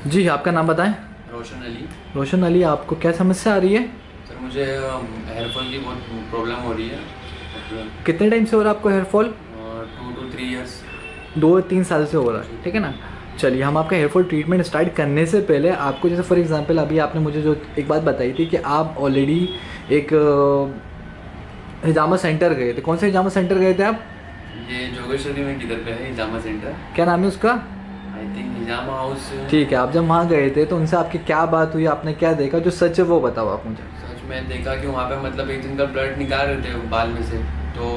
जी, आपका नाम बताएं। रोशन अली। रोशन अली, आपको क्या समस्या आ रही है? सर मुझे हेयर फॉल की बहुत प्रॉब्लम हो रही है। कितने टाइम से हो रहा है आपको हेयर फॉल? 2 to 3 years। 2-3 साल से हो रहा जी। है, ठीक है ना। चलिए, हम आपका हेयर फॉल ट्रीटमेंट स्टार्ट करने से पहले आपको, जैसे फॉर एग्जांपल अभी आपने मुझे जो एक बात बताई थी कि आप ऑलरेडी एक हिजामा सेंटर गए थे। कौन से हिजामा सेंटर गए थे आप? ये जोगेश्वरी में किधर पे है हिजामा सेंटर? क्या नाम है उसका? I think hijama house. ठीक है, आप जब वहाँ गए थे तो उनसे आपकी क्या बात हुई, आपने क्या देखा? जो सच है वो बताओ आप मुझे। सच में देखा कि वहाँ पे मतलब एक दिन का ब्लड निकाल रहे थे बाल में से, तो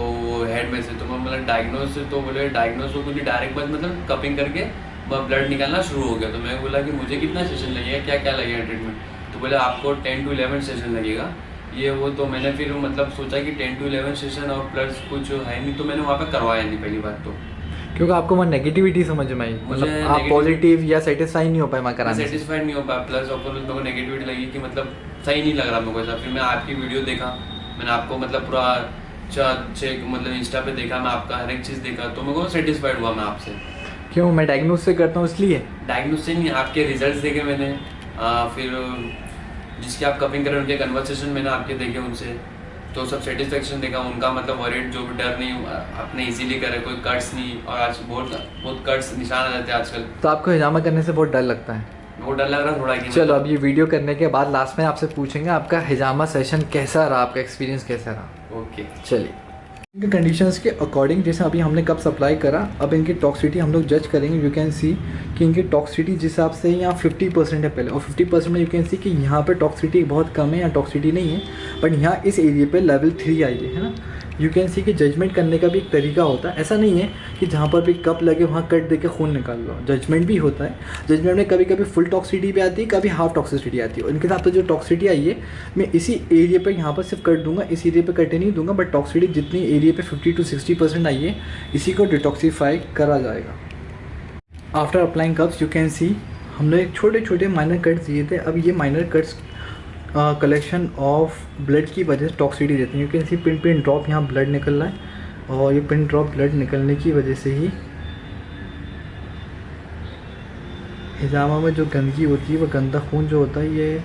हेड में से, तो मैं मतलब डायग्नोस, तो बोले डायग्नोस हो, क्योंकि डायरेक्ट बस मतलब कपिंग करके वह ब्लड निकालना शुरू हो गया। तो मैं बोला कि मुझे कितना सेशन लगेगा, क्या क्या लगेगा ट्रीटमेंट? तो बोले आपको 10 to 11 सेशन लगेगा, ये वो। तो मैंने फिर मतलब सोचा कि 10 to 11 सेशन और प्लस कुछ है नहीं, तो मैंने वहाँ पे करवाया नहीं पहली बात तो। क्योंकि आपको वहाँ नेगेटिविटी समझ में आई, मुझे मतलब आप नेगेटिव, पॉजिटिव या सेटिस्फाई नहीं हो पाए वहाँ मैं कराने से। सेटिस्फाइड नहीं हो पाया, प्लस और मेरे को नेगेटिविटी लगी कि मतलब सही नहीं लग रहा मेरे को ऐसा। फिर मैं आपकी वीडियो देखा, मैंने आपको मतलब पूरा चेक मतलब इंस्टा पे देखा, मैं आपका हर एक चीज़ देखा, तो मेरे को सेटिस्फाइड हुआ मैं आपसे। क्यों, मैं डायग्नोस से करता हूँ इसलिए। डायग्नोस से नहीं, आपके रिजल्ट्स देखे मैंने। फिर जिसके आप कपिंग कर रहे हैं उनके कन्वर्सेशन मैंने आपके देखे उनसे, तो सब सेटिस्फेक्शन देखा उनका, मतलब वरीड जो भी डर नहीं, अपने इजीली करे, कोई कट्स नहीं। और आज बहुत बहुत कट्स निशान आ जाते हैं आजकल। तो आपको हिजामा करने से बहुत डर लगता है? वो डर लग रहा थोड़ा कि चलो, मतलब। अब ये वीडियो करने के बाद लास्ट में आपसे पूछेंगे आपका हिजामा सेशन कैसा रहा, आपका एक्सपीरियंस कैसा रहा। ओके। चलिए, इनके कंडीशंस के अकॉर्डिंग जैसे अभी हमने कब सप्लाई करा, अब इनकी टॉक्सिटी हम लोग जज करेंगे। यू कैन सी कि इनकी टॉक्सिटी जिस हिसाब से यहाँ 50% है पहले, और 50% में यू कैन सी कि यहाँ पे टॉक्सिटी बहुत कम है या टॉक्सिटी नहीं है, बट यहाँ इस एरिया पे लेवल 3 आई है ना। यू कैन सी कि जजमेंट करने का भी एक तरीका होता है। ऐसा नहीं है कि जहाँ पर भी कप लगे वहाँ कट दे के खून निकाल लो, जजमेंट भी होता है। जजमेंट में कभी कभी फुल टॉक्सिटी भी आती है, कभी हाफ टॉक्सिटी आती है। इनके साथ तो जो टॉक्सिटी आई है, मैं इसी एरिया पे यहाँ पर सिर्फ कट दूंगा, इस एरिया पे कटे नहीं दूंगा, बट टॉक्सिटी जितनी एरिया पे 50 to 60% आई है, इसी को डिटॉक्सीफाई करा जाएगा। After applying cups you can see हमने छोटे छोटे माइनर कट्स दिए थे। अब ये minor cuts collection of blood की वजह से टॉक्सिटी देती है। You can C pin pin drop यहाँ ब्लड निकल रहा है, और ये पिन ड्रॉप ब्लड निकलने की वजह से ही हिजामा में जो गंदगी होती है, वो गंदा खून जो होता है, ये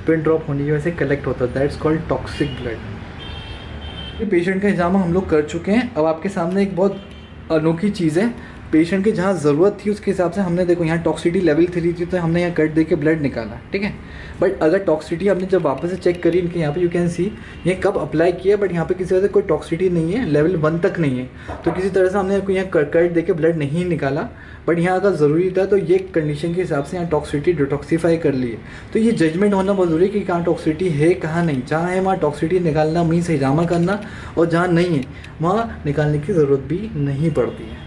पिन ड्रॉप होने की वजह से कलेक्ट होता है। That's called toxic blood. ये पेशेंट का हिजामा हम लोग कर चुके हैं। अब आपके सामने एक बहुत अनोखी चीज़ है। पेशेंट की जहाँ ज़रूरत थी उसके हिसाब से हमने, देखो यहाँ टॉक्सिटी लेवल 3 थी, तो हमने यहाँ कट दे के ब्लड निकाला, ठीक है। बट अगर टॉक्सिटी हमने जब वापस से चेक करी इनके यहाँ पे, यू कैन सी ये कब अप्लाई किया, बट यहाँ पे किसी वजह से कोई टॉक्सिटी नहीं है, लेवल 1 तक नहीं है, तो किसी तरह से हमने यहाँ कट दे के ब्लड नहीं निकाला। बट यहाँ अगर ज़रूरी था तो ये कंडीशन के हिसाब से यहाँ टॉक्सिटी डिटॉक्सीफाई कर ली है। तो ये जजमेंट होना बहुत ज़रूरी है कि कहाँ टॉक्सिटी है कहाँ नहीं। जहाँ है वहाँ टॉक्सिटी निकालना मीन्स हिजामा करना, और जहाँ नहीं है वहाँ निकालने की ज़रूरत भी नहीं पड़ती है।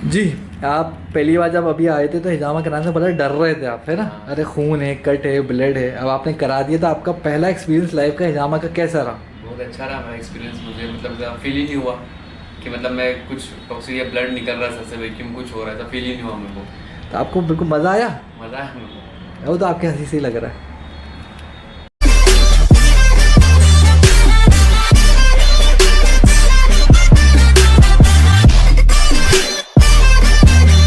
जी, आप पहली बार जब अभी आए थे तो हिजामा कराने से बड़ा डर रहे थे आप, है ना। हाँ। अरे खून है, कट है, ब्लड है, अब आपने करा दिया, तो आपका पहला एक्सपीरियंस लाइफ का हिजामा का कैसा रहा? बहुत अच्छा रहा मेरा एक्सपीरियंस। मुझे मतलब फील ही नहीं हुआ कि मतलब मैं कुछ टॉक्सिक या ब्लड निकल रहा है, सबसे वैक्यूम कुछ हो रहा था, फील ही नहीं हुआ मेरे को। तो आपको बिल्कुल मज़ा आया? मज़ा आया मेरे को। वो तो आपके हंसी से ही लग रहा है।